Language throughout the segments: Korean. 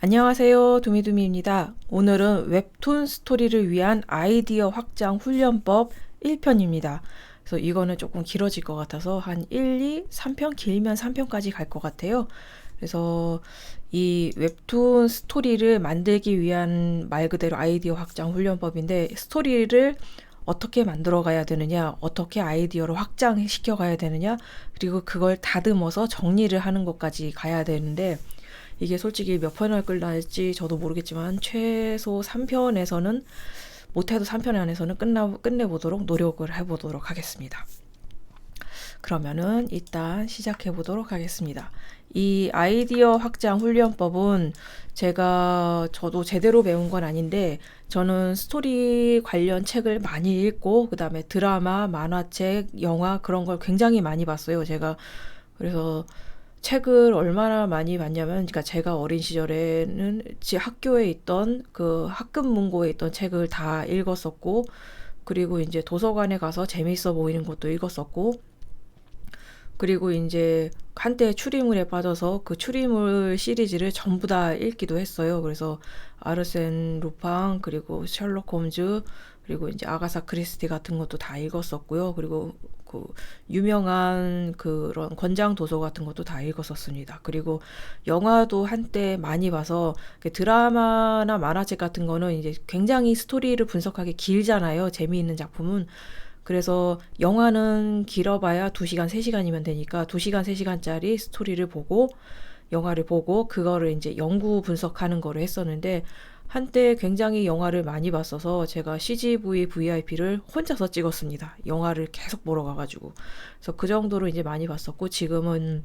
안녕하세요. 두미두미입니다. 오늘은 웹툰 스토리를 위한 아이디어 확장 훈련법 1편입니다. 그래서 이거는 조금 길어질 것 같아서 한 1, 2, 3편 길면 3편까지 갈 것 같아요. 그래서 이 웹툰 스토리를 만들기 위한 말 그대로 아이디어 확장 훈련법인데 스토리를 어떻게 만들어 가야 되느냐, 어떻게 아이디어를 확장시켜 가야 되느냐, 그리고 그걸 다듬어서 정리를 하는 것까지 가야 되는데 이게 솔직히 몇 편을 끌날지 저도 모르겠지만 최소 3편에서는 못해도 3편 안에서는 끝내보도록 노력을 해보도록 하겠습니다. 그러면은 일단 시작해 보도록 하겠습니다. 이 아이디어 확장 훈련법은 저도 제대로 배운 건 아닌데 저는 스토리 관련 책을 많이 읽고 그 다음에 드라마, 만화책, 영화 그런 걸 굉장히 많이 봤어요. 제가 그래서 책을 얼마나 많이 봤냐면, 그러니까 제가 어린 시절에는 학교에 있던 그 학급 문고에 있던 책을 다 읽었었고, 그리고 이제 도서관에 가서 재밌어 보이는 것도 읽었었고, 그리고 이제 한때 추리물에 빠져서 그 추리물 시리즈를 전부 다 읽기도 했어요. 그래서 아르센 루팡, 그리고 셜록 홈즈, 그리고 이제 아가사 크리스티 같은 것도 다 읽었었고요. 그리고 그 유명한 그런 권장 도서 같은 것도 다 읽었었습니다. 그리고 영화도 한때 많이 봐서 드라마나 만화책 같은 거는 이제 굉장히 스토리를 분석하기 길잖아요. 재미있는 작품은. 그래서 영화는 길어봐야 2시간, 3시간이면 되니까 2시간, 3시간짜리 스토리를 보고 영화를 보고 그거를 이제 연구 분석하는 거를 했었는데 한때 굉장히 영화를 많이 봤어서 제가 CGV VIP를 혼자서 찍었습니다. 영화를 계속 보러 가가지고. 그래서 그 정도로 이제 많이 봤었고 지금은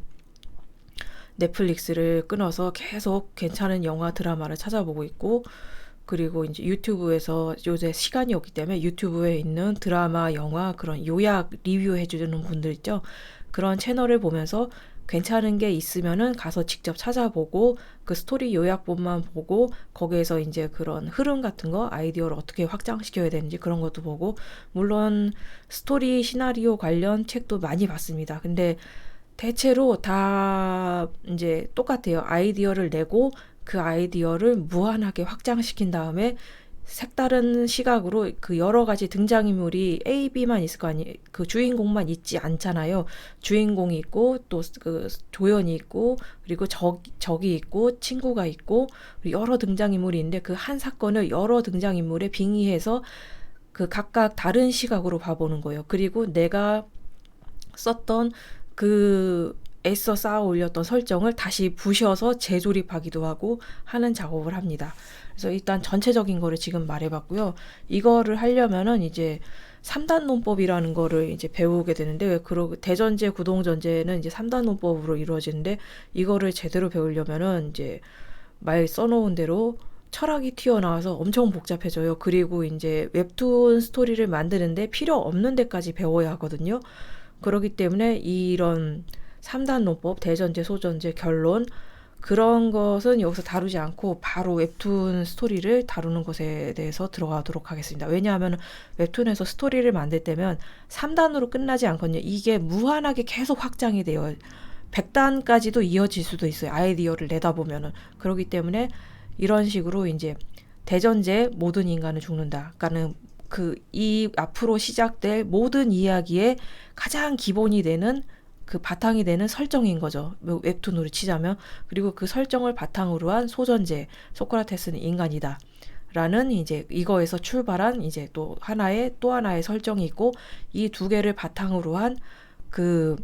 넷플릭스를 끊어서 계속 괜찮은 영화 드라마를 찾아보고 있고 그리고 이제 유튜브에서 요새 시간이 없기 때문에 유튜브에 있는 드라마, 영화 그런 요약 리뷰해주는 분들 있죠. 그런 채널을 보면서 괜찮은 게 있으면은 가서 직접 찾아보고 그 스토리 요약본만 보고 거기에서 이제 그런 흐름 같은 거 아이디어를 어떻게 확장시켜야 되는지 그런 것도 보고 물론 스토리 시나리오 관련 책도 많이 봤습니다. 근데 대체로 다 이제 똑같아요. 아이디어를 내고 그 아이디어를 무한하게 확장시킨 다음에 색다른 시각으로 그 여러 가지 등장인물이 A, B만 있을 거 아니에요. 그 주인공만 있지 않잖아요. 주인공이 있고 또 그 조연이 있고 그리고 적이 있고 친구가 있고 여러 등장인물이 있는데 그 한 사건을 여러 등장인물에 빙의해서 그 각각 다른 시각으로 봐보는 거예요. 그리고 내가 썼던 그 애써 쌓아 올렸던 설정을 다시 부셔서 재조립하기도 하고 하는 작업을 합니다. 그래서 일단 전체적인 거를 지금 말해봤고요. 이거를 하려면은 이제 3단 논법이라는 거를 이제 배우게 되는데, 대전제, 구동전제는 이제 3단 논법으로 이루어지는데, 이거를 제대로 배우려면은 이제 말 써놓은 대로 철학이 튀어나와서 엄청 복잡해져요. 그리고 이제 웹툰 스토리를 만드는데 필요 없는 데까지 배워야 하거든요. 그렇기 때문에 이런 3단 논법, 대전제, 소전제, 결론 그런 것은 여기서 다루지 않고 바로 웹툰 스토리를 다루는 것에 대해서 들어가도록 하겠습니다. 왜냐하면 웹툰에서 스토리를 만들 때면 3단으로 끝나지 않거든요. 이게 무한하게 계속 확장이 돼요. 100단까지도 이어질 수도 있어요. 아이디어를 내다 보면은. 그렇기 때문에 이런 식으로 이제 대전제 모든 인간은 죽는다. 그러니까는 이 앞으로 시작될 모든 이야기의 가장 기본이 되는 그 바탕이 되는 설정인 거죠. 웹툰으로 치자면. 그리고 그 설정을 바탕으로 한 소전제, 소크라테스는 인간이다. 라는 이제 이거에서 출발한 이제 또 하나의 설정이 있고 이 두 개를 바탕으로 한 그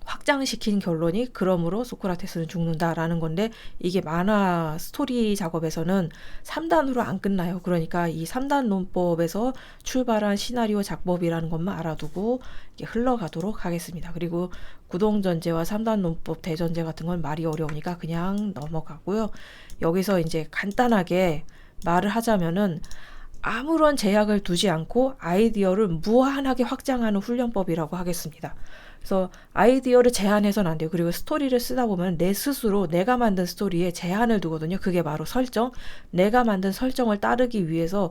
확장시킨 결론이 그러므로 소크라테스는 죽는다라는 건데 이게 만화 스토리 작업에서는 3단으로 안 끝나요. 그러니까 이 3단 논법에서 출발한 시나리오 작법이라는 것만 알아두고 흘러가도록 하겠습니다. 그리고 구동전제와 3단 논법 대전제 같은 건 말이 어려우니까 그냥 넘어가고요. 여기서 이제 간단하게 말을 하자면은 아무런 제약을 두지 않고 아이디어를 무한하게 확장하는 훈련법이라고 하겠습니다. 그래서 아이디어를 제한해서는 안 돼요. 그리고 스토리를 쓰다 보면 내 스스로 내가 만든 스토리에 제한을 두거든요. 그게 바로 설정. 내가 만든 설정을 따르기 위해서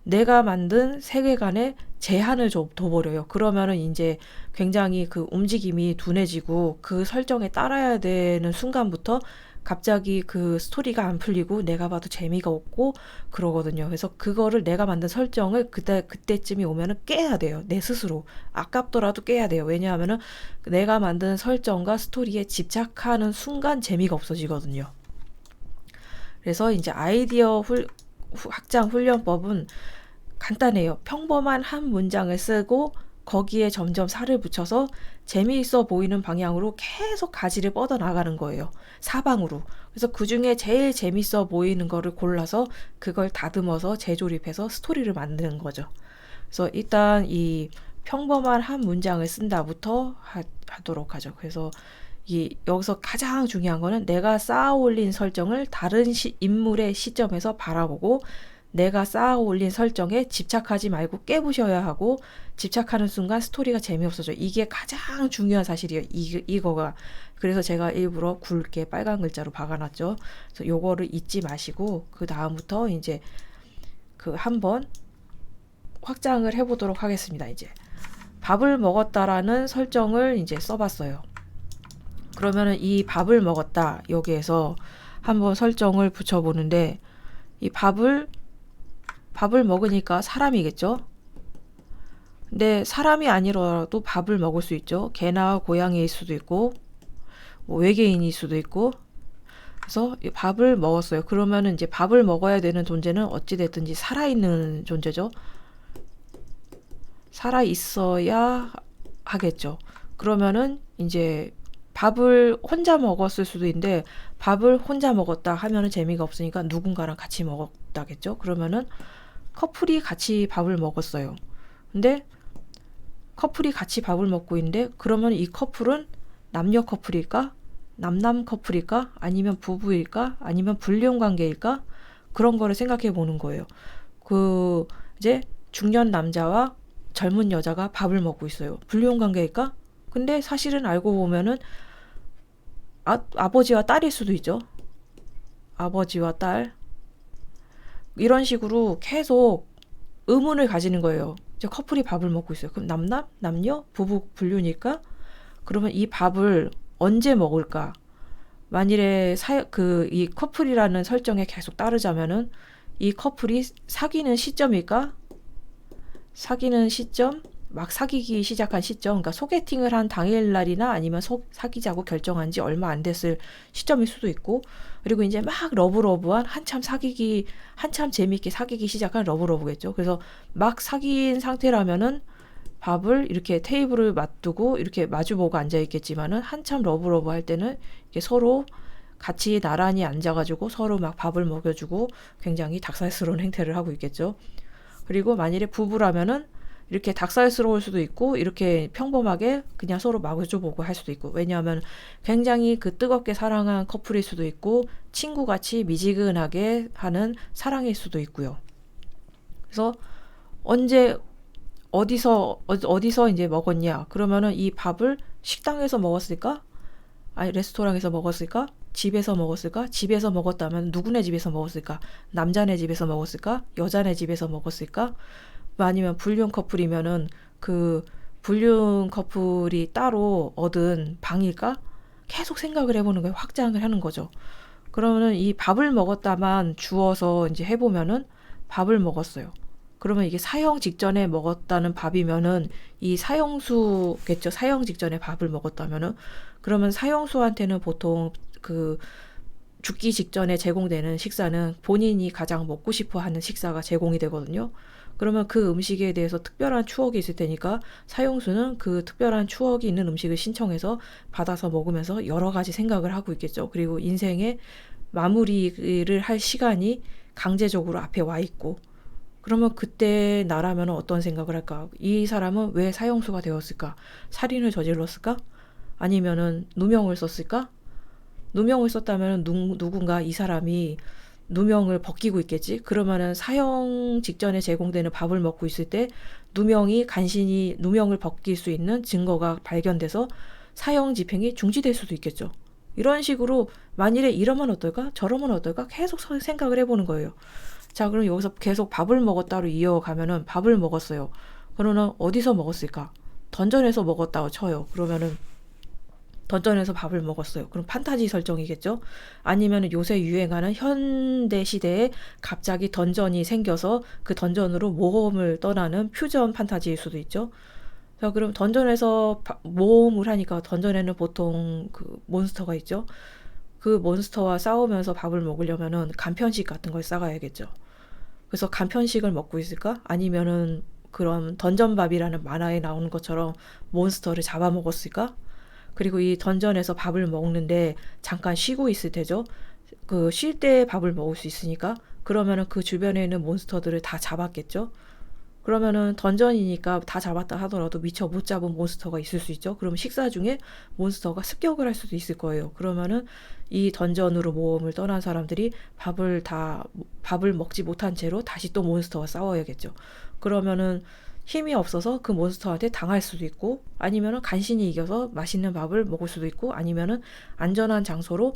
내가 만든 세계관에 제한을 둬버려요. 그러면은 이제 굉장히 그 움직임이 둔해지고 그 설정에 따라야 되는 순간부터 갑자기 그 스토리가 안 풀리고 내가 봐도 재미가 없고 그러거든요. 그래서 그거를 내가 만든 설정을 그때쯤이 오면은 깨야 돼요. 내 스스로. 아깝더라도 깨야 돼요. 왜냐하면은 내가 만든 설정과 스토리에 집착하는 순간 재미가 없어지거든요. 그래서 이제 확장 훈련법은 간단해요. 평범한 한 문장을 쓰고 거기에 점점 살을 붙여서 재미있어 보이는 방향으로 계속 가지를 뻗어 나가는 거예요. 사방으로. 그래서 그 중에 제일 재밌어 보이는 거를 골라서 그걸 다듬어서 재조립해서 스토리를 만드는 거죠. 그래서 일단 이 평범한 한 문장을 쓴다부터 하도록 하죠. 그래서 여기서 가장 중요한 거는 내가 쌓아 올린 설정을 다른 인물의 시점에서 바라보고 내가 쌓아 올린 설정에 집착하지 말고 깨부셔야 하고 집착하는 순간 스토리가 재미없어져. 이게 가장 중요한 사실이에요. 이거가. 그래서 제가 일부러 굵게 빨간 글자로 박아놨죠. 그래서 요거를 잊지 마시고 그 다음부터 이제 그 한번 확장을 해보도록 하겠습니다. 이제 밥을 먹었다라는 설정을 이제 써봤어요. 그러면은 이 밥을 먹었다 여기에서 한번 설정을 붙여보는데 이 밥을 먹으니까 사람이겠죠. 근데 사람이 아니더라도 밥을 먹을 수 있죠. 개나 고양이일 수도 있고 뭐 외계인일 수도 있고. 그래서 이 밥을 먹었어요. 그러면은 이제 밥을 먹어야 되는 존재는 어찌 됐든지 살아있는 존재죠. 살아 있어야 하겠죠. 그러면은 이제 밥을 혼자 먹었을 수도 있는데 밥을 혼자 먹었다 하면은 재미가 없으니까 누군가랑 같이 먹었다겠죠. 그러면은 커플이 같이 밥을 먹었어요. 근데 커플이 같이 밥을 먹고 있는데 그러면 이 커플은 남녀 커플일까? 남남 커플일까? 아니면 부부일까? 아니면 불륜 관계일까? 그런 거를 생각해 보는 거예요. 이제 중년 남자와 젊은 여자가 밥을 먹고 있어요. 불륜 관계일까? 근데 사실은 알고 보면은 아버지와 딸일 수도 있죠. 아버지와 딸. 이런 식으로 계속 의문을 가지는 거예요. 이제 커플이 밥을 먹고 있어요. 그럼 남녀, 부부 불륜일까? 그러면 이 밥을 언제 먹을까? 만일에 이 커플이라는 설정에 계속 따르자면은 이 커플이 사귀는 시점일까? 사귀는 시점? 막 사귀기 시작한 시점, 그러니까 소개팅을 한 당일날이나 아니면 사귀자고 결정한 지 얼마 안 됐을 시점일 수도 있고, 그리고 이제 막 러브러브한 한참 재밌게 사귀기 시작한 러브러브겠죠. 그래서 막 사귄 상태라면은 밥을 이렇게 테이블을 맞두고 이렇게 마주보고 앉아있겠지만은 한참 러브러브 할 때는 이렇게 서로 같이 나란히 앉아가지고 서로 막 밥을 먹여주고 굉장히 닭살스러운 행태를 하고 있겠죠. 그리고 만일에 부부라면은 이렇게 닭살스러울 수도 있고 이렇게 평범하게 그냥 서로 마주보고 할 수도 있고, 왜냐하면 굉장히 그 뜨겁게 사랑한 커플일 수도 있고 친구같이 미지근하게 하는 사랑일 수도 있고요. 그래서 언제 어디서 이제 먹었냐? 그러면은 이 밥을 식당에서 먹었을까? 아니 레스토랑에서 먹었을까? 집에서 먹었을까? 집에서 먹었다면 누구네 집에서 먹었을까? 남자네 집에서 먹었을까? 여자네 집에서 먹었을까? 아니면 불륜 커플이면은 그 불륜 커플이 따로 얻은 방일까? 계속 생각을 해보는 거예요. 확장을 하는 거죠. 그러면은 이 밥을 먹었다만 주어서 이제 해보면은 밥을 먹었어요. 그러면 이게 사형 직전에 먹었다는 밥이면은 이 사형수겠죠. 사형 직전에 밥을 먹었다면은 그러면 사형수한테는 보통 그 죽기 직전에 제공되는 식사는 본인이 가장 먹고 싶어 하는 식사가 제공이 되거든요. 그러면 그 음식에 대해서 특별한 추억이 있을 테니까 사형수는 그 특별한 추억이 있는 음식을 신청해서 받아서 먹으면서 여러 가지 생각을 하고 있겠죠. 그리고 인생의 마무리를 할 시간이 강제적으로 앞에 와 있고, 그러면 그때 나라면 어떤 생각을 할까? 이 사람은 왜 사형수가 되었을까? 살인을 저질렀을까? 아니면은 누명을 썼을까? 누명을 썼다면 누군가 이 사람이 누명을 벗기고 있겠지. 그러면은 사형 직전에 제공되는 밥을 먹고 있을 때 누명이 간신히 누명을 벗길 수 있는 증거가 발견돼서 사형 집행이 중지될 수도 있겠죠. 이런 식으로 만일에 이러면 어떨까? 저러면 어떨까? 계속 생각을 해보는 거예요. 자, 그럼 여기서 계속 밥을 먹었다로 이어가면은 밥을 먹었어요. 그러면 어디서 먹었을까? 던전에서 먹었다고 쳐요. 그러면은 던전에서 밥을 먹었어요. 그럼 판타지 설정이겠죠? 아니면 요새 유행하는 현대 시대에 갑자기 던전이 생겨서 그 던전으로 모험을 떠나는 퓨전 판타지일 수도 있죠. 자, 그럼 던전에서 모험을 하니까 던전에는 보통 그 몬스터가 있죠. 그 몬스터와 싸우면서 밥을 먹으려면은 간편식 같은 걸 싸가야겠죠. 그래서 간편식을 먹고 있을까? 아니면은 그런 던전밥이라는 만화에 나오는 것처럼 몬스터를 잡아먹었을까? 그리고 이 던전에서 밥을 먹는데 잠깐 쉬고 있을 테죠. 그 쉴 때 밥을 먹을 수 있으니까 그러면은 그 주변에 있는 몬스터들을 다 잡았겠죠. 그러면은 던전이니까 다 잡았다 하더라도 미처 못 잡은 몬스터가 있을 수 있죠. 그럼 식사 중에 몬스터가 습격을 할 수도 있을 거예요. 그러면은 이 던전으로 모험을 떠난 사람들이 밥을 먹지 못한 채로 다시 또 몬스터와 싸워야겠죠. 그러면은 힘이 없어서 그 몬스터한테 당할 수도 있고 아니면은 간신히 이겨서 맛있는 밥을 먹을 수도 있고 아니면은 안전한 장소로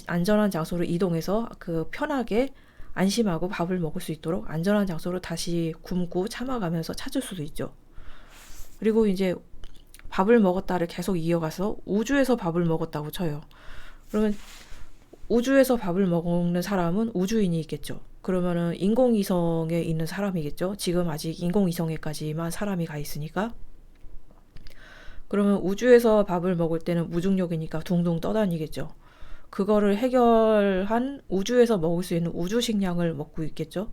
안전한 장소로 이동해서 그 편하게 안심하고 밥을 먹을 수 있도록 안전한 장소로 다시 굶고 참아가면서 찾을 수도 있죠. 그리고 이제 밥을 먹었다를 계속 이어가서 우주에서 밥을 먹었다고 쳐요. 그러면 우주에서 밥을 먹는 사람은 우주인이 있겠죠. 그러면은 인공위성에 있는 사람이겠죠. 지금 아직 인공위성에까지만 사람이 가 있으니까. 그러면 우주에서 밥을 먹을 때는 무중력이니까 둥둥 떠다니겠죠. 그거를 해결한 우주에서 먹을 수 있는 우주 식량을 먹고 있겠죠.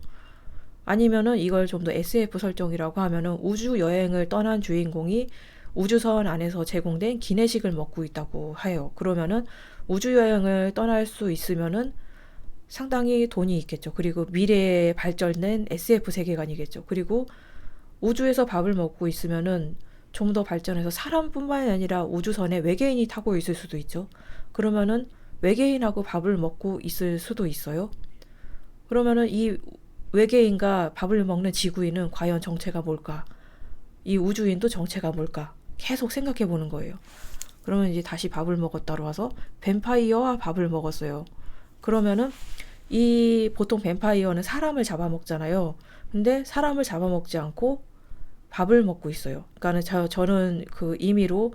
아니면은 이걸 좀 더 SF 설정이라고 하면은 우주 여행을 떠난 주인공이 우주선 안에서 제공된 기내식을 먹고 있다고 해요. 그러면은 우주 여행을 떠날 수 있으면은 상당히 돈이 있겠죠. 그리고 미래에 발전된 SF 세계관이겠죠. 그리고 우주에서 밥을 먹고 있으면은 좀 더 발전해서 사람뿐만이 아니라 우주선에 외계인이 타고 있을 수도 있죠. 그러면은 외계인하고 밥을 먹고 있을 수도 있어요. 그러면은 이 외계인과 밥을 먹는 지구인은 과연 정체가 뭘까? 이 우주인도 정체가 뭘까? 계속 생각해 보는 거예요. 그러면 이제 다시 밥을 먹었다로 와서 뱀파이어와 밥을 먹었어요. 그러면은 이 보통 뱀파이어는 사람을 잡아먹잖아요. 근데 사람을 잡아먹지 않고 밥을 먹고 있어요. 그러니까 저는 그 임의로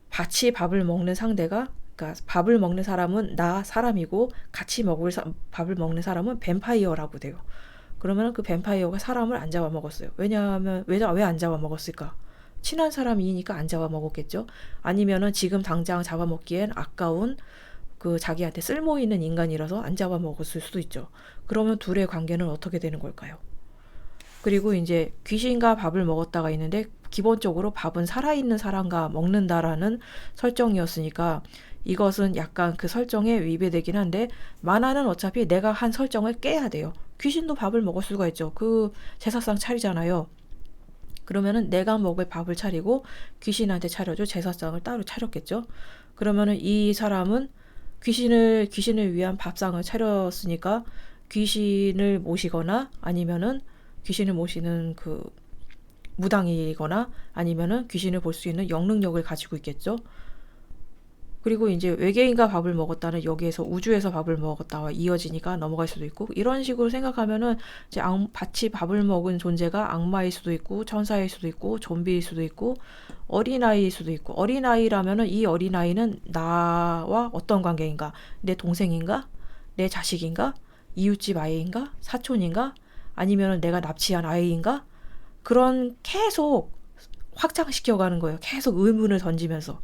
같이 밥을 먹는 상대가 그러니까 밥을 먹는 사람은 나 사람이고 같이 밥을 먹는 사람은 뱀파이어라고 돼요. 그러면 그 뱀파이어가 사람을 안 잡아먹었어요. 왜냐하면 왜 안 잡아먹었을까? 친한 사람이니까 안 잡아먹었겠죠. 아니면은 지금 당장 잡아먹기엔 아까운 그 자기한테 쓸모 있는 인간이라서 안 잡아먹었을 수도 있죠. 그러면 둘의 관계는 어떻게 되는 걸까요? 그리고 이제 귀신과 밥을 먹었다가 있는데 기본적으로 밥은 살아있는 사람과 먹는다라는 설정이었으니까 이것은 약간 그 설정에 위배되긴 한데 만화는 어차피 내가 한 설정을 깨야 돼요. 귀신도 밥을 먹을 수가 있죠. 그 제사상 차리잖아요. 그러면은 내가 먹을 밥을 차리고 귀신한테 차려줘 제사상을 따로 차렸겠죠. 그러면은 이 사람은 귀신을 위한 밥상을 차렸으니까 귀신을 모시거나 아니면은 귀신을 모시는 그 무당이거나 아니면은 귀신을 볼 수 있는 영능력을 가지고 있겠죠. 그리고 이제 외계인과 밥을 먹었다는 여기에서 우주에서 밥을 먹었다와 이어지니까 넘어갈 수도 있고 이런 식으로 생각하면은 이제 같이 밥을 먹은 존재가 악마일 수도 있고 천사일 수도 있고 좀비일 수도 있고 어린아이일 수도 있고 어린아이라면은 이 어린아이는 나와 어떤 관계인가? 내 동생인가? 내 자식인가? 이웃집 아이인가? 사촌인가? 아니면은 내가 납치한 아이인가? 그런 계속 확장시켜가는 거예요. 계속 의문을 던지면서.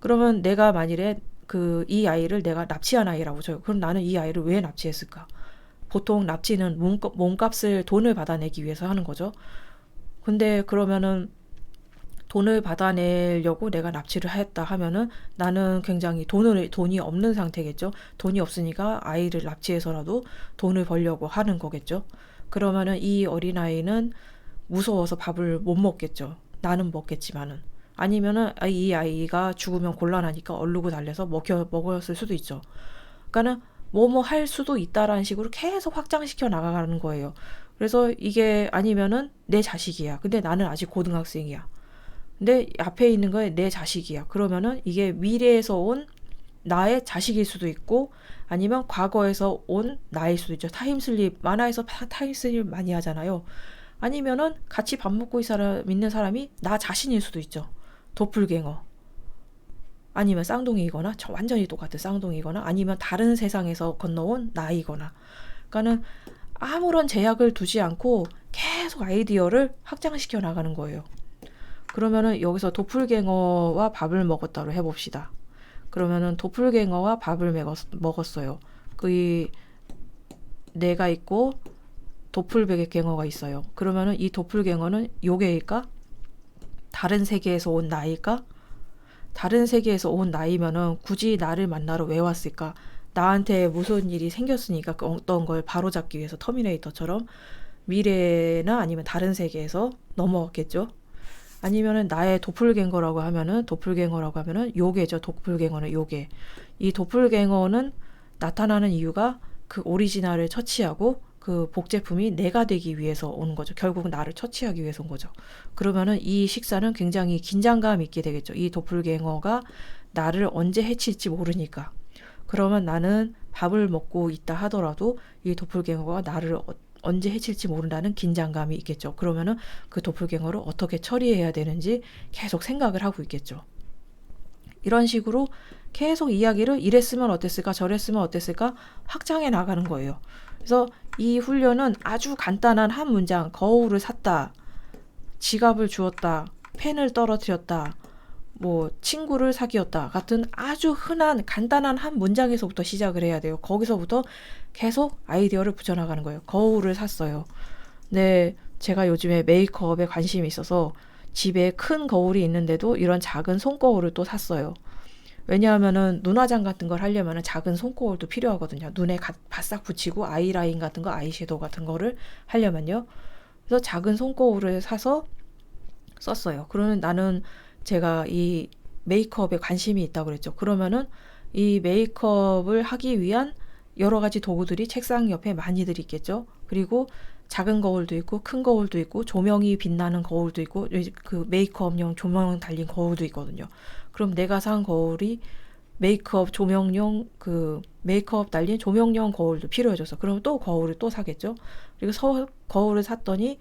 그러면 내가 만일에 이 아이를 내가 납치한 아이라고 쳐요. 그럼 나는 이 아이를 왜 납치했을까? 보통 납치는 몸값을 돈을 받아내기 위해서 하는 거죠. 근데 그러면은 돈을 받아내려고 내가 납치를 했다 하면은 나는 굉장히 돈이 없는 상태겠죠. 돈이 없으니까 아이를 납치해서라도 돈을 벌려고 하는 거겠죠. 그러면은 이 어린아이는 무서워서 밥을 못 먹겠죠. 나는 먹겠지만은. 아니면은 이 아이가 죽으면 곤란하니까 얼르고 달래서 먹었을 수도 있죠. 그러니까는 뭐뭐 할 수도 있다라는 식으로 계속 확장시켜 나가는 거예요. 그래서 이게 아니면은 내 자식이야. 근데 나는 아직 고등학생이야. 근데 앞에 있는 거에 내 자식이야. 그러면은 이게 미래에서 온 나의 자식일 수도 있고 아니면 과거에서 온 나일 수도 있죠. 타임슬립 만화에서 타임슬립 많이 하잖아요. 아니면은 같이 밥 먹고 있는 사람이 나 자신일 수도 있죠. 도플갱어. 아니면 쌍둥이이거나 완전히 똑같은 쌍둥이거나 아니면 다른 세상에서 건너온 나이거나. 그러니까는 아무런 제약을 두지 않고 계속 아이디어를 확장시켜 나가는 거예요. 그러면은 여기서 도플갱어와 밥을 먹었다로 해봅시다. 그러면은 도플갱어와 밥을 먹었어요. 그 내가 있고 도플갱어가 있어요. 그러면은 이 도플갱어는 요괴일까? 다른 세계에서 온 나일까? 다른 세계에서 온 나이면은 굳이 나를 만나러 왜 왔을까? 나한테 무슨 일이 생겼으니까 그 어떤 걸 바로잡기 위해서 터미네이터처럼 미래나 아니면 다른 세계에서 넘어왔겠죠. 아니면은 나의 도플갱어라고 하면은 요괴죠. 도플갱어는 요괴. 이 도플갱어는 나타나는 이유가 그 오리지널을 처치하고 그 복제품이 내가 되기 위해서 오는 거죠. 결국 나를 처치하기 위해서 온 거죠. 그러면은 이 식사는 굉장히 긴장감 있게 되겠죠. 이 도플갱어가 나를 언제 해칠지 모르니까. 그러면 나는 밥을 먹고 있다 하더라도 이 도플갱어가 나를 언제 해칠지 모른다는 긴장감이 있겠죠. 그러면은 그 도플갱어를 어떻게 처리해야 되는지 계속 생각을 하고 있겠죠. 이런 식으로 계속 이야기를 이랬으면 어땠을까 저랬으면 어땠을까 확장해 나가는 거예요. 그래서 이 훈련은 아주 간단한 한 문장, 거울을 샀다, 지갑을 주었다, 펜을 떨어뜨렸다, 뭐 친구를 사귀었다 같은 아주 흔한 간단한 한 문장에서부터 시작을 해야 돼요. 거기서부터 계속 아이디어를 붙여나가는 거예요. 거울을 샀어요. 네, 제가 요즘에 메이크업에 관심이 있어서 집에 큰 거울이 있는데도 이런 작은 손거울을 또 샀어요. 왜냐하면은 눈화장 같은 걸 하려면은 작은 손거울도 필요하거든요. 눈에 바싹 붙이고 아이라인 같은 거, 아이섀도우 같은 거를 하려면요. 그래서 작은 손거울을 사서 썼어요. 그러면 나는 제가 이 메이크업에 관심이 있다고 그랬죠. 그러면은 이 메이크업을 하기 위한 여러 가지 도구들이 책상 옆에 많이들 있겠죠. 그리고 작은 거울도 있고 큰 거울도 있고 조명이 빛나는 거울도 있고 그 메이크업용 조명 달린 거울도 있거든요. 그럼 내가 산 거울이 메이크업 조명용 그 메이크업 달린 조명용 거울도 필요해져서 그럼 또 거울을 또 사겠죠. 그리고 거울을 샀더니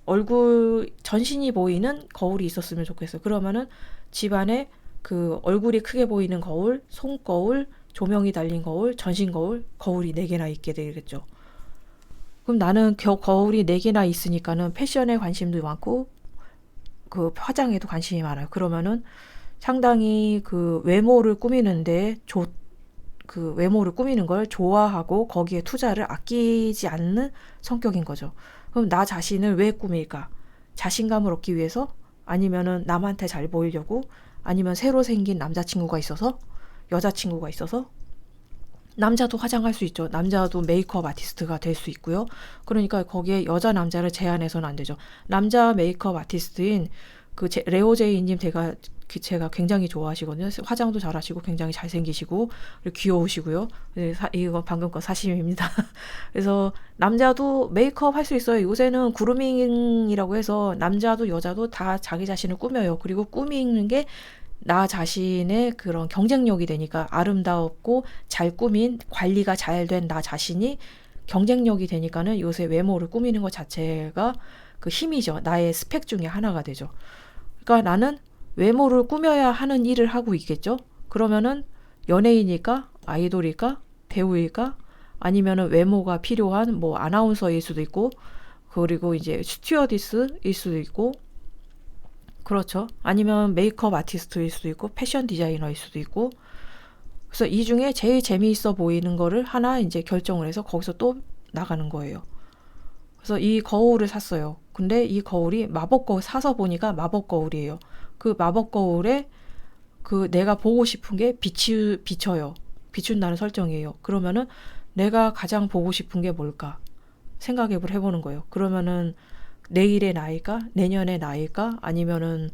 얼굴 전신이 보이는 거울이 있었으면 좋겠어요. 그러면은 집안에 그 얼굴이 크게 보이는 거울, 손거울, 조명이 달린 거울, 전신 거울, 거울이 4개나 있게 되겠죠. 그럼 나는 거울이 4개나 있으니까는 패션에 관심도 많고 그 화장에도 관심이 많아요. 그러면은 상당히 그 외모를 꾸미는데 그 외모를 꾸미는 걸 좋아하고 거기에 투자를 아끼지 않는 성격인 거죠. 그럼 나 자신을 왜 꾸밀까? 자신감을 얻기 위해서? 아니면은 남한테 잘 보이려고? 아니면 새로 생긴 남자친구가 있어서? 여자친구가 있어서? 남자도 화장할 수 있죠. 남자도 메이크업 아티스트가 될 수 있고요. 그러니까 거기에 여자 남자를 제한해서는 안 되죠. 남자 메이크업 아티스트인 그 레오제이님 제가 굉장히 좋아하시거든요. 화장도 잘하시고 굉장히 잘생기시고 그리고 귀여우시고요. 이거 방금 거 사심입니다. 그래서 남자도 메이크업 할 수 있어요. 요새는 그루밍이라고 해서 남자도 여자도 다 자기 자신을 꾸며요. 그리고 꾸미는 게 나 자신의 그런 경쟁력이 되니까 아름다웠고 잘 꾸민 관리가 잘 된 나 자신이 경쟁력이 되니까는 요새 외모를 꾸미는 것 자체가 그 힘이죠. 나의 스펙 중에 하나가 되죠. 그러니까 나는 외모를 꾸며야 하는 일을 하고 있겠죠. 그러면은 연예인일까? 아이돌일까? 배우일까? 아니면은 외모가 필요한 뭐 아나운서일 수도 있고 그리고 이제 스튜어디스일 수도 있고 그렇죠. 아니면 메이크업 아티스트일 수도 있고 패션 디자이너일 수도 있고 그래서 이 중에 제일 재미있어 보이는 거를 하나 이제 결정을 해서 거기서 또 나가는 거예요. 그래서 이 거울을 샀어요. 근데 이 거울이 마법 거울 사서 보니까 마법 거울이에요. 그 마법 거울에 그 내가 보고 싶은 게 비춰요. 비춘다는 설정이에요. 그러면은 내가 가장 보고 싶은 게 뭘까? 생각을 해보는 거예요. 그러면은 내일의 나일까? 내년의 나일까? 아니면은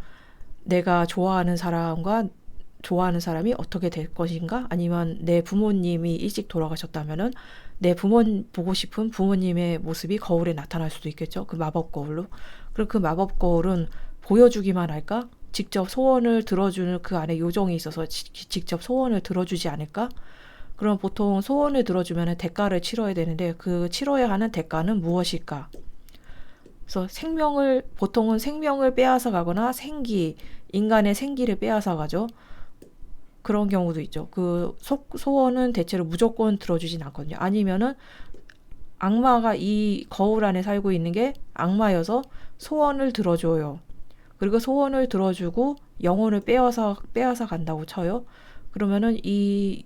내가 좋아하는 사람이 어떻게 될 것인가? 아니면 내 부모님이 일찍 돌아가셨다면은 내 보고 싶은 부모님의 모습이 거울에 나타날 수도 있겠죠. 그 마법 거울로. 그리고 그 마법 거울은 보여주기만 할까? 직접 소원을 들어주는 그 안에 요정이 있어서 직접 소원을 들어주지 않을까? 그럼 보통 소원을 들어주면 대가를 치러야 되는데 그 치러야 하는 대가는 무엇일까? 그래서 보통은 생명을 빼앗아 가거나 인간의 생기를 빼앗아 가죠. 그런 경우도 있죠. 그 소원은 대체로 무조건 들어주진 않거든요. 아니면은 악마가 이 거울 안에 살고 있는 게 악마여서 소원을 들어줘요. 그리고 소원을 들어주고 영혼을 빼앗아 간다고 쳐요. 그러면은 이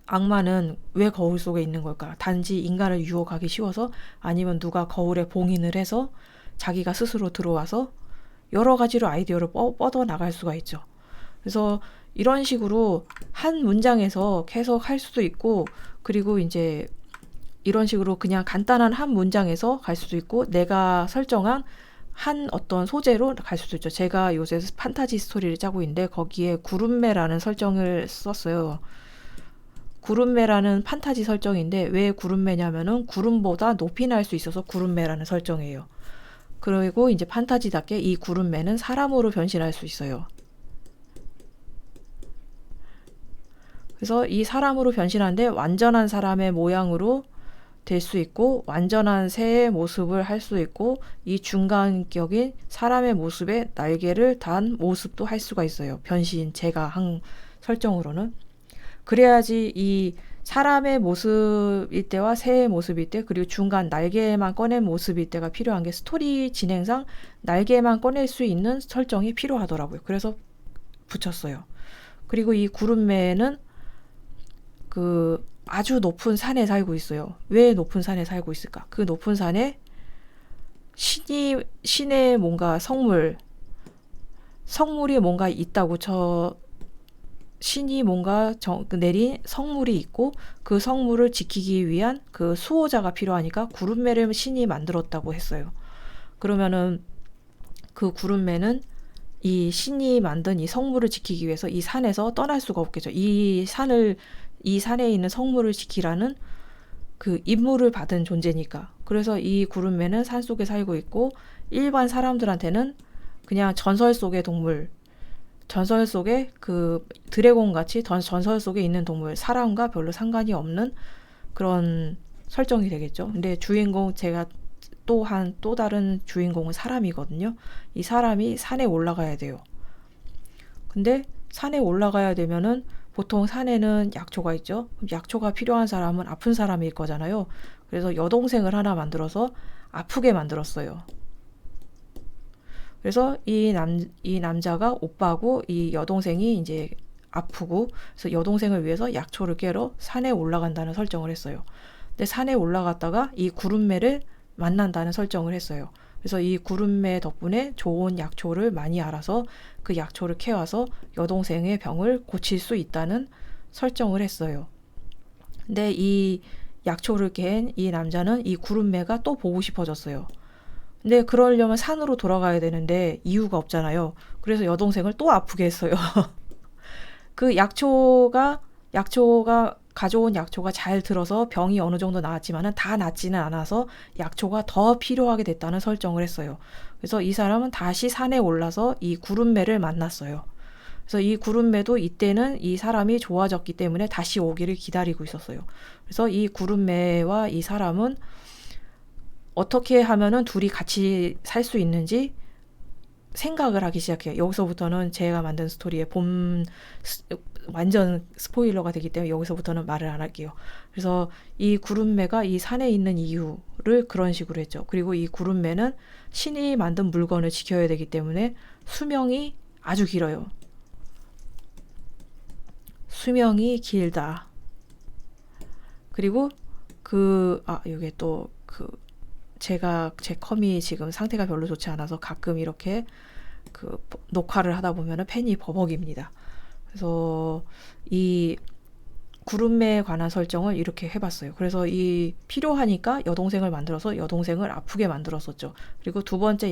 악마는 왜 거울 속에 있는 걸까? 단지 인간을 유혹하기 쉬워서, 아니면 누가 거울에 봉인을 해서 자기가 스스로 들어와서 여러 가지로 아이디어를 뻗어 나갈 수가 있죠. 그래서 이런 식으로 한 문장에서 계속 할 수도 있고, 그리고 이제 이런 식으로 그냥 간단한 한 문장에서 갈 수도 있고, 내가 설정한 한 어떤 소재로 갈 수도 있죠. 제가 요새 판타지 스토리를 짜고 있는데 거기에 구름매라는 설정을 썼어요. 구름매라는 판타지 설정인데, 왜 구름매냐면은 구름보다 높이 날 수 있어서 구름매라는 설정이에요. 그리고 이제 판타지답게 이 구름매는 사람으로 변신할 수 있어요. 그래서 이 사람으로 변신하는데 완전한 사람의 모양으로 될 수 있고, 완전한 새의 모습을 할 수 있고, 이 중간격인 사람의 모습에 날개를 단 모습도 할 수가 있어요. 변신, 제가 한 설정으로는. 그래야지 이 사람의 모습일 때와 새의 모습일 때, 그리고 중간 날개만 꺼낸 모습일 때가 필요한 게, 스토리 진행상 날개만 꺼낼 수 있는 설정이 필요하더라고요. 그래서 붙였어요. 그리고 이 구름매는 그 아주 높은 산에 살고 있어요. 왜 높은 산에 살고 있을까? 그 높은 산에 신의 뭔가 성물이 뭔가 있다고 신이 뭔가 내린 성물이 있고, 그 성물을 지키기 위한 그 수호자가 필요하니까 구름매를 신이 만들었다고 했어요. 그러면은 그 구름매는 이 신이 만든 이 성물을 지키기 위해서 이 산에서 떠날 수가 없겠죠. 이 산에 있는 성물을 지키라는 그 임무를 받은 존재니까. 그래서 이 구름매는 산 속에 살고 있고, 일반 사람들한테는 그냥 전설 속의 동물, 전설 속에 그 드래곤 같이 전설 속에 있는 동물, 사람과 별로 상관이 없는 그런 설정이 되겠죠. 근데 제가 또 다른 주인공은 사람이거든요. 이 사람이 산에 올라가야 돼요. 근데 산에 올라가야 되면은 보통 산에는 약초가 있죠. 약초가 필요한 사람은 아픈 사람일 거잖아요. 그래서 여동생을 하나 만들어서 아프게 만들었어요. 그래서 이 남자가 오빠고, 이 여동생이 이제 아프고, 그래서 여동생을 위해서 약초를 깨러 산에 올라간다는 설정을 했어요. 근데 산에 올라갔다가 이 구름매를 만난다는 설정을 했어요. 그래서 이 구름매 덕분에 좋은 약초를 많이 알아서 그 약초를 캐와서 여동생의 병을 고칠 수 있다는 설정을 했어요. 근데 이 약초를 깬 이 남자는 이 구름매가 또 보고 싶어졌어요. 근데 그러려면 산으로 돌아가야 되는데 이유가 없잖아요. 그래서 여동생을 또 아프게 했어요. 그 약초가 가져온 약초가 잘 들어서 병이 어느 정도 나았지만은 다 낫지는 않아서 약초가 더 필요하게 됐다는 설정을 했어요. 그래서 이 사람은 다시 산에 올라서 이 구름매를 만났어요. 그래서 이 구름매도 이때는 이 사람이 좋아졌기 때문에 다시 오기를 기다리고 있었어요. 그래서 이 구름매와 이 사람은 어떻게 하면은 둘이 같이 살 수 있는지 생각을 하기 시작해요. 여기서부터는 제가 만든 스토리의 완전 스포일러가 되기 때문에 여기서부터는 말을 안 할게요. 그래서 이 구름매가 이 산에 있는 이유를 그런 식으로 했죠. 그리고 이 구름매는 신이 만든 물건을 지켜야 되기 때문에 수명이 아주 길어요. 수명이 길다. 그리고 이게 또 제 컴이 지금 상태가 별로 좋지 않아서 가끔 이렇게 녹화를 하다 보면은 펜이 버벅입니다. 그래서 이 구름매에 관한 설정을 이렇게 해봤어요. 그래서 이 필요하니까 여동생을 만들어서 여동생을 아프게 만들었었죠. 그리고 두 번째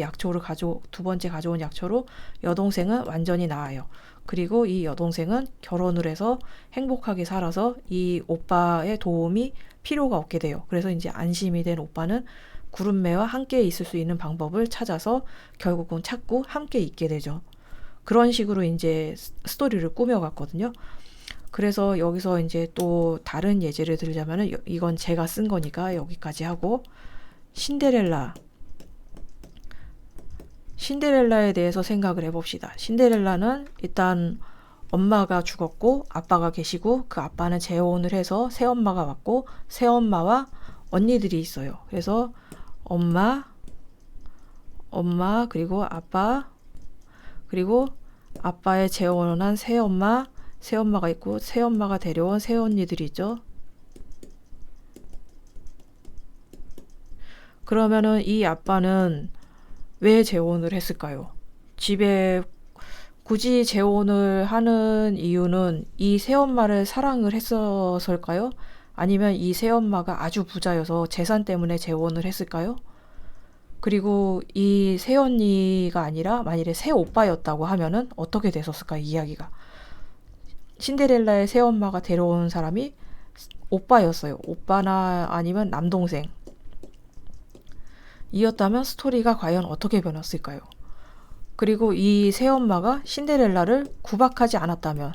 가져온 약초로 여동생은 완전히 나아요. 그리고 이 여동생은 결혼을 해서 행복하게 살아서 이 오빠의 도움이 필요가 없게 돼요. 그래서 이제 안심이 된 오빠는 구름매와 함께 있을 수 있는 방법을 찾아서 결국은 찾고 함께 있게 되죠. 그런 식으로 이제 스토리를 꾸며갔거든요. 그래서 여기서 이제 또 다른 예제를 들자면은, 이건 제가 쓴 거니까 여기까지 하고, 신데렐라에 대해서 생각을 해봅시다. 신데렐라는 일단 엄마가 죽었고 아빠가 계시고 그 아빠는 재혼을 해서 새엄마가 왔고 새엄마와 언니들이 있어요. 그래서 엄마, 그리고 아빠, 그리고 아빠의 재혼한 새엄마, 새엄마가 있고 새엄마가 데려온 새언니들이 있죠. 그러면은 이 아빠는 왜 재혼을 했을까요? 집에 굳이 재혼을 하는 이유는 이 새엄마를 사랑을 했었을까요? 아니면 이 새엄마가 아주 부자여서 재산 때문에 재혼을 했을까요? 그리고 이 새언니가 아니라 만일에 새오빠였다고 하면은 어떻게 됐었을까요? 이야기가. 신데렐라의 새엄마가 데려온 사람이 오빠였어요. 오빠나 아니면 남동생. 이었다면 스토리가 과연 어떻게 변했을까요? 그리고 이 새엄마가 신데렐라를 구박하지 않았다면,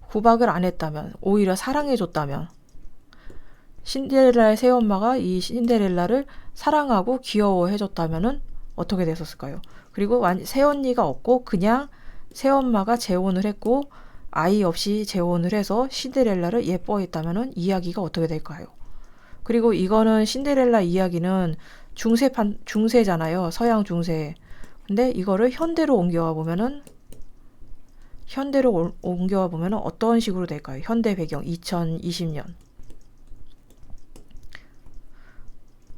구박을 안 했다면, 오히려 사랑해줬다면, 신데렐라의 새엄마가 이 신데렐라를 사랑하고 귀여워해줬다면 어떻게 됐었을까요? 그리고 새언니가 없고 그냥 새엄마가 재혼을 했고 아이 없이 재혼을 해서 신데렐라를 예뻐했다면 이야기가 어떻게 될까요? 그리고 이거는 신데렐라 이야기는 중세잖아요. 서양 중세. 근데 이거를 현대로 옮겨와 보면은 어떤 식으로 될까요? 현대 배경 2020년.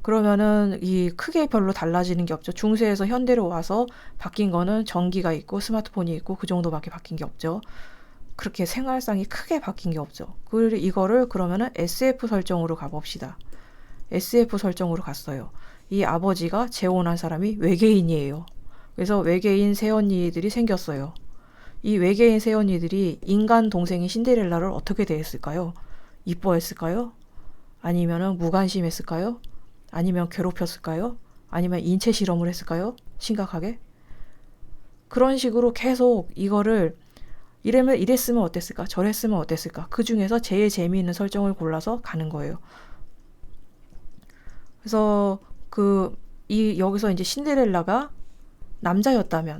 그러면은 이 크게 별로 달라지는 게 없죠. 중세에서 현대로 와서 바뀐 거는 전기가 있고 스마트폰이 있고 그 정도밖에 바뀐 게 없죠. 그렇게 생활상이 크게 바뀐 게 없죠. 그리고 이거를 그러면은 SF 설정으로 가봅시다. SF 설정으로 갔어요. 이 아버지가 재혼한 사람이 외계인이에요. 그래서 외계인 새언니들이 생겼어요. 이 외계인 새언니들이 인간 동생인 신데렐라를 어떻게 대했을까요? 이뻐했을까요? 아니면은 무관심했을까요? 아니면 괴롭혔을까요? 아니면 인체 실험을 했을까요? 심각하게? 그런 식으로 계속 이거를 이랬으면 어땠을까? 저랬으면 어땠을까? 그 중에서 제일 재미있는 설정을 골라서 가는 거예요. 그래서 여기서 이제 신데렐라가 남자였다면,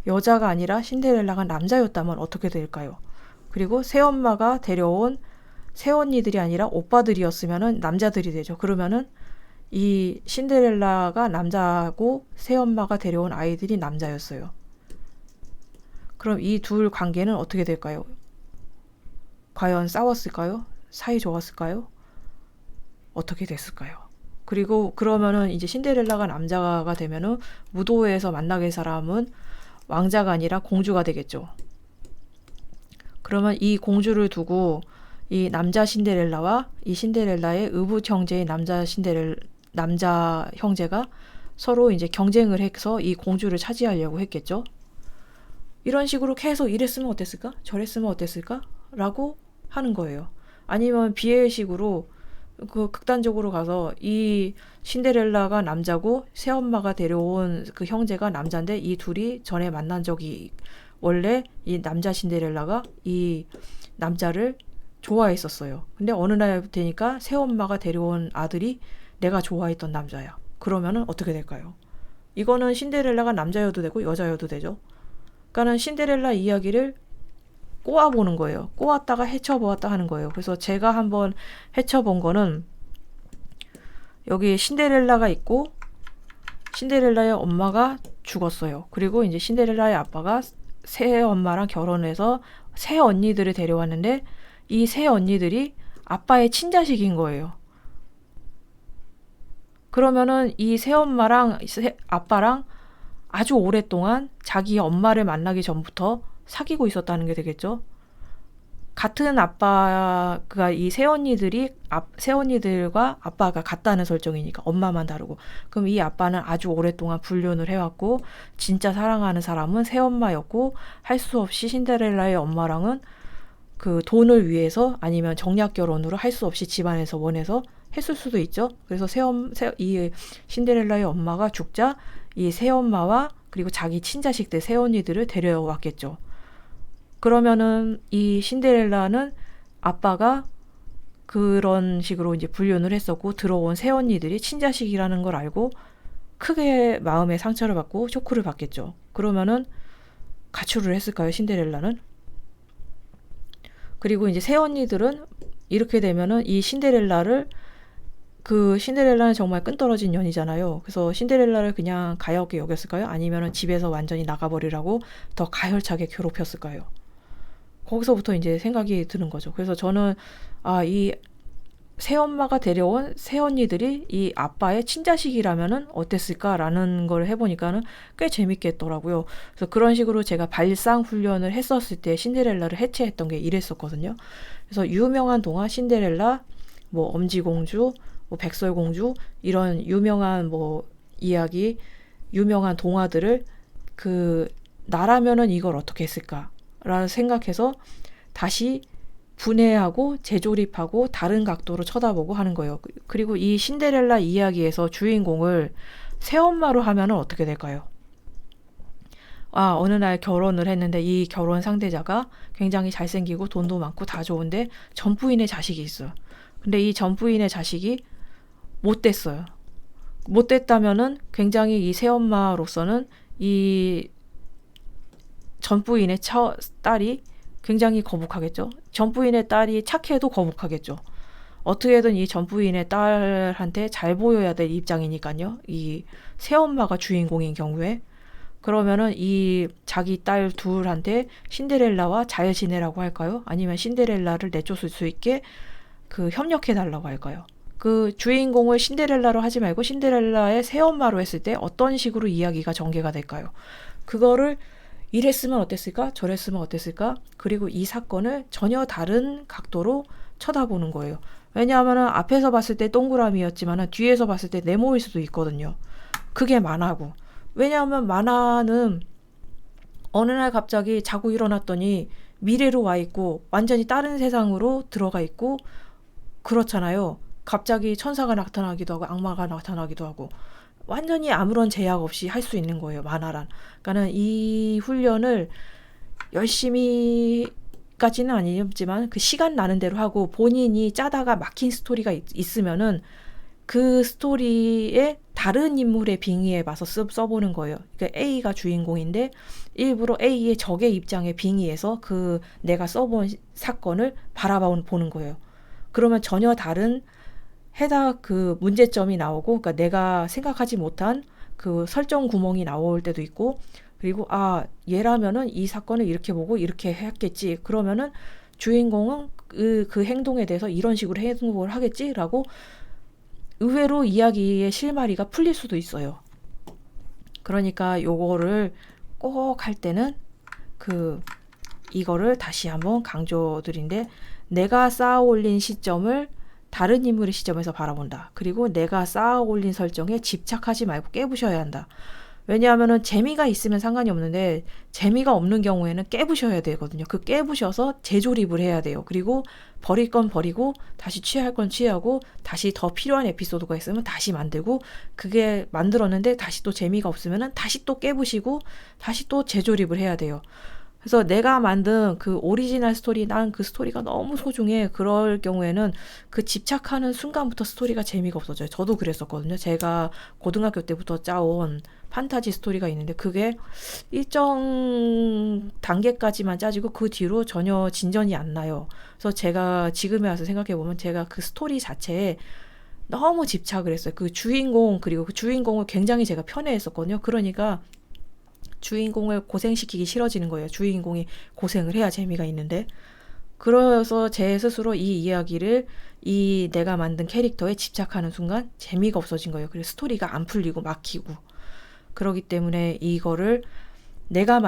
여자가 아니라 신데렐라가 남자였다면 어떻게 될까요? 그리고 새엄마가 데려온 새언니들이 아니라 오빠들이었으면은 남자들이 되죠. 그러면은 이 신데렐라가 남자고 새엄마가 데려온 아이들이 남자였어요. 그럼 이 둘 관계는 어떻게 될까요? 과연 싸웠을까요? 사이 좋았을까요? 어떻게 됐을까요? 그리고 그러면은 이제 신데렐라가 남자가 되면은 무도회에서 만나게 될 사람은 왕자가 아니라 공주가 되겠죠. 그러면 이 공주를 두고 이 남자 신데렐라와 이 신데렐라의 의붓 형제의 남자 형제가 서로 이제 경쟁을 해서 이 공주를 차지하려고 했겠죠. 이런 식으로 계속 이랬으면 어땠을까? 저랬으면 어땠을까? 라고 하는 거예요. 아니면 비애식으로 극단적으로 가서 이 신데렐라가 남자고 새엄마가 데려온 그 형제가 남자인데 이 둘이 전에 만난 적이 원래 이 남자 신데렐라가 이 남자를 좋아했었어요. 근데 어느 날 되니까 새엄마가 데려온 아들이 내가 좋아했던 남자야. 그러면은 어떻게 될까요? 이거는 신데렐라가 남자여도 되고 여자여도 되죠. 그러니까는 신데렐라 이야기를 꼬아보는 거예요. 꼬았다가 헤쳐보았다 하는 거예요. 그래서 제가 한번 헤쳐본 거는 여기 신데렐라가 있고 신데렐라의 엄마가 죽었어요. 그리고 이제 신데렐라의 아빠가 새 엄마랑 결혼해서 새 언니들을 데려왔는데 이 새 언니들이 아빠의 친자식인 거예요. 그러면은 이 새엄마랑 아빠랑 아주 오랫동안 자기 엄마를 만나기 전부터 사귀고 있었다는 게 되겠죠. 같은 아빠가 이 새언니들과 아빠가 같다는 설정이니까 엄마만 다르고. 그럼 이 아빠는 아주 오랫동안 불륜을 해왔고 진짜 사랑하는 사람은 새엄마였고 할 수 없이 신데렐라의 엄마랑은 그 돈을 위해서 아니면 정략 결혼으로 할 수 없이 집안에서 원해서 했을 수도 있죠. 그래서 이 신데렐라의 엄마가 죽자 이 새엄마와 그리고 자기 친자식들 새언니들을 데려왔겠죠. 그러면은 이 신데렐라는 아빠가 그런 식으로 이제 불륜을 했었고 들어온 새언니들이 친자식이라는 걸 알고 크게 마음에 상처를 받고 쇼크를 받겠죠. 그러면은 가출을 했을까요, 신데렐라는? 그리고 이제 새 언니들은 이렇게 되면은 이 신데렐라는 정말 끈떨어진 년이잖아요. 그래서 신데렐라를 그냥 가엾게 여겼을까요? 아니면은 집에서 완전히 나가버리라고 더 가열차게 괴롭혔을까요? 거기서부터 이제 생각이 드는 거죠. 그래서 저는 이 새엄마가 데려온 새언니들이 이 아빠의 친자식이라면은 어땠을까라는 걸 해보니까는 꽤 재밌겠더라고요. 그래서 그런 식으로 제가 발상 훈련을 했었을 때 신데렐라를 해체했던 게 이랬었거든요. 그래서 유명한 동화 신데렐라, 뭐 엄지공주, 뭐 백설공주 이런 유명한 뭐 이야기, 유명한 동화들을 나라면은 이걸 어떻게 했을까라는 생각해서 다시 분해하고 재조립하고 다른 각도로 쳐다보고 하는 거예요. 그리고 이 신데렐라 이야기에서 주인공을 새엄마로 하면 어떻게 될까요? 어느 날 결혼을 했는데 이 결혼 상대자가 굉장히 잘생기고 돈도 많고 다 좋은데 전부인의 자식이 있어요. 근데 이 전부인의 자식이 못됐어요. 못됐다면은 굉장히 이 새엄마로서는 이 전부인의 딸이 굉장히 거북하겠죠. 전부인의 딸이 착해도 거북하겠죠. 어떻게든 이 전부인의 딸한테 잘 보여야 될 입장이니까요. 이 새엄마가 주인공인 경우에. 그러면은 이 자기 딸 둘한테 신데렐라와 잘 지내라고 할까요? 아니면 신데렐라를 내쫓을 수 있게 협력해달라고 할까요? 주인공을 신데렐라로 하지 말고 신데렐라의 새엄마로 했을 때 어떤 식으로 이야기가 전개가 될까요? 그거를 이랬으면 어땠을까? 저랬으면 어땠을까? 그리고 이 사건을 전혀 다른 각도로 쳐다보는 거예요. 왜냐하면 앞에서 봤을 때 동그라미였지만 뒤에서 봤을 때 네모일 수도 있거든요. 그게 만화고. 왜냐하면 만화는 어느 날 갑자기 자고 일어났더니 미래로 와 있고 완전히 다른 세상으로 들어가 있고 그렇잖아요. 갑자기 천사가 나타나기도 하고 악마가 나타나기도 하고 완전히 아무런 제약 없이 할 수 있는 거예요. 만화란. 그러니까는 이 훈련을 열심히까지는 아니었지만 그 시간 나는 대로 하고 본인이 짜다가 막힌 스토리가 있으면은 그 스토리에 다른 인물의 빙의에 봐서 써보는 거예요. 그러니까 A가 주인공인데 일부러 A의 적의 입장에 빙의해서 내가 써본 사건을 바라보는 거예요. 그러면 전혀 다른 문제점이 나오고, 그러니까 내가 생각하지 못한 설정 구멍이 나올 때도 있고, 그리고 얘라면은 이 사건을 이렇게 보고 이렇게 했겠지. 그러면은 주인공은 그 행동에 대해서 이런 식으로 행동을 하겠지라고 의외로 이야기의 실마리가 풀릴 수도 있어요. 그러니까 요거를 꼭 할 때는 이거를 다시 한번 강조드린데, 내가 쌓아 올린 시점을 다른 인물의 시점에서 바라본다. 그리고 내가 쌓아 올린 설정에 집착하지 말고 깨부셔야 한다. 왜냐하면은 재미가 있으면 상관이 없는데 재미가 없는 경우에는 깨부셔야 되거든요. 깨부셔서 재조립을 해야 돼요. 그리고 버릴 건 버리고 다시 취할 건 취하고 다시 더 필요한 에피소드가 있으면 다시 만들고, 그게 만들었는데 다시 또 재미가 없으면은 다시 또 깨부시고 다시 또 재조립을 해야 돼요. 그래서 내가 만든 오리지널 스토리, 난 그 스토리가 너무 소중해. 그럴 경우에는 집착하는 순간부터 스토리가 재미가 없어져요. 저도 그랬었거든요. 제가 고등학교 때부터 짜온 판타지 스토리가 있는데 그게 일정 단계까지만 짜지고 그 뒤로 전혀 진전이 안 나요. 그래서 제가 지금에 와서 생각해보면 제가 그 스토리 자체에 너무 집착을 했어요. 그리고 그 주인공을 굉장히 제가 편애했었거든요. 그러니까 주인공을 고생시키기 싫어지는 거예요. 주인공이 고생을 해야 재미가 있는데. 그래서 제 스스로 이 이야기를 내가 만든 캐릭터에 집착하는 순간 재미가 없어진 거예요. 그래서 스토리가 안 풀리고 막히고. 그렇기 때문에 이거를 내가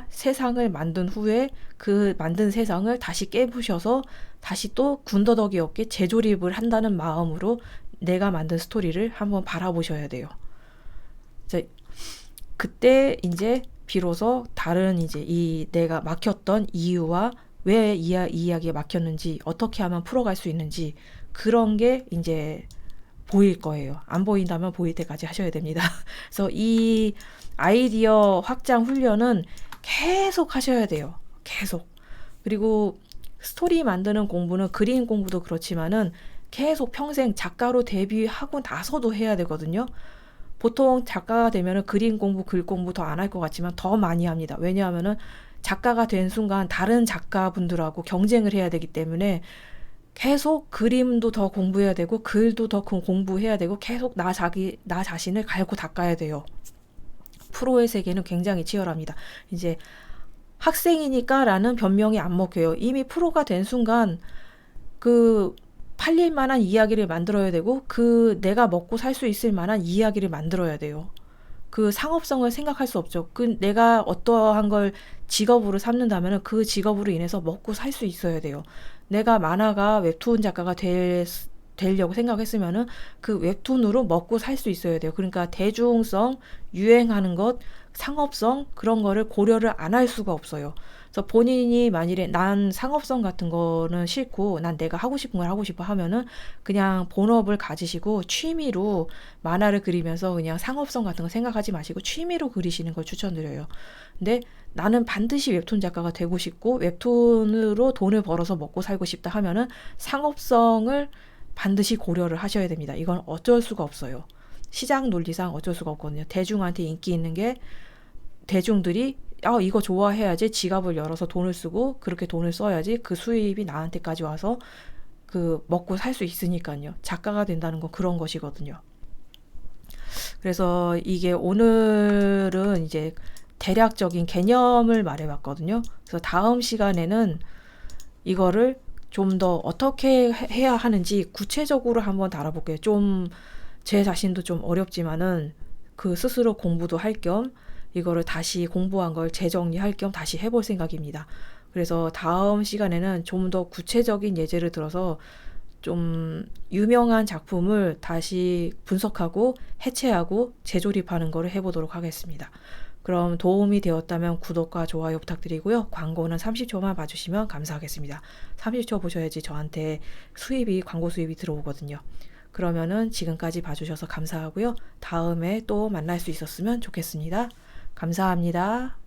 세상을 만든 후에 그 만든 세상을 다시 깨부셔서 다시 또 군더더기 없게 재조립을 한다는 마음으로 내가 만든 스토리를 한번 바라보셔야 돼요. 그때 이제 비로소 다른 내가 막혔던 이유와 왜 이 이야기에 막혔는지, 어떻게 하면 풀어갈 수 있는지, 그런 게 이제 보일 거예요. 안 보인다면 보일 때까지 하셔야 됩니다. 그래서 이 아이디어 확장 훈련은 계속 하셔야 돼요. 계속. 그리고 스토리 만드는 공부는 그림 공부도 그렇지만은 계속 평생 작가로 데뷔하고 나서도 해야 되거든요. 보통 작가가 되면은 그림 공부, 글 공부 더 안 할 것 같지만 더 많이 합니다. 왜냐하면은 작가가 된 순간 다른 작가분들하고 경쟁을 해야 되기 때문에 계속 그림도 더 공부해야 되고 글도 더 공부해야 되고 계속 나 자신을 갈고 닦아야 돼요. 프로의 세계는 굉장히 치열합니다. 이제 학생이니까라는 변명이 안 먹혀요. 이미 프로가 된 순간 그 팔릴 만한 이야기를 만들어야 되고 그 내가 먹고 살 수 있을 만한 이야기를 만들어야 돼요. 그 상업성을 생각할 수 없죠. 그 내가 어떠한 걸 직업으로 삼는다면 그 직업으로 인해서 먹고 살 수 있어야 돼요. 내가 만화가 웹툰 작가가 되려고 생각했으면은 그 웹툰으로 먹고 살 수 있어야 돼요. 그러니까 대중성, 유행하는 것, 상업성 그런 거를 고려를 안 할 수가 없어요. 그래서 본인이 만일에 난 상업성 같은 거는 싫고 난 내가 하고 싶은 걸 하고 싶어 하면은 그냥 본업을 가지시고 취미로 만화를 그리면서 그냥 상업성 같은 거 생각하지 마시고 취미로 그리시는 걸 추천드려요. 근데 나는 반드시 웹툰 작가가 되고 싶고 웹툰으로 돈을 벌어서 먹고 살고 싶다 하면은 상업성을 반드시 고려를 하셔야 됩니다. 이건 어쩔 수가 없어요. 시장 논리상 어쩔 수가 없거든요. 대중한테 인기 있는 게 대중들이 이거 좋아해야지 지갑을 열어서 돈을 쓰고 그렇게 돈을 써야지 그 수입이 나한테까지 와서 그 먹고 살 수 있으니까요. 작가가 된다는 건 그런 것이거든요. 그래서 이게 오늘은 이제 대략적인 개념을 말해봤거든요. 그래서 다음 시간에는 이거를 좀 더 어떻게 해야 하는지 구체적으로 한번 다뤄볼게요. 좀 제 자신도 좀 어렵지만은 그 스스로 공부도 할 겸 이거를 다시 공부한 걸 재정리할 겸 다시 해볼 생각입니다. 그래서 다음 시간에는 좀 더 구체적인 예제를 들어서 좀 유명한 작품을 다시 분석하고 해체하고 재조립하는 거를 해보도록 하겠습니다. 그럼 도움이 되었다면 구독과 좋아요 부탁드리고요. 광고는 30초만 봐주시면 감사하겠습니다. 30초 보셔야지 저한테 광고 수입이 들어오거든요. 그러면은 지금까지 봐주셔서 감사하고요. 다음에 또 만날 수 있었으면 좋겠습니다. 감사합니다.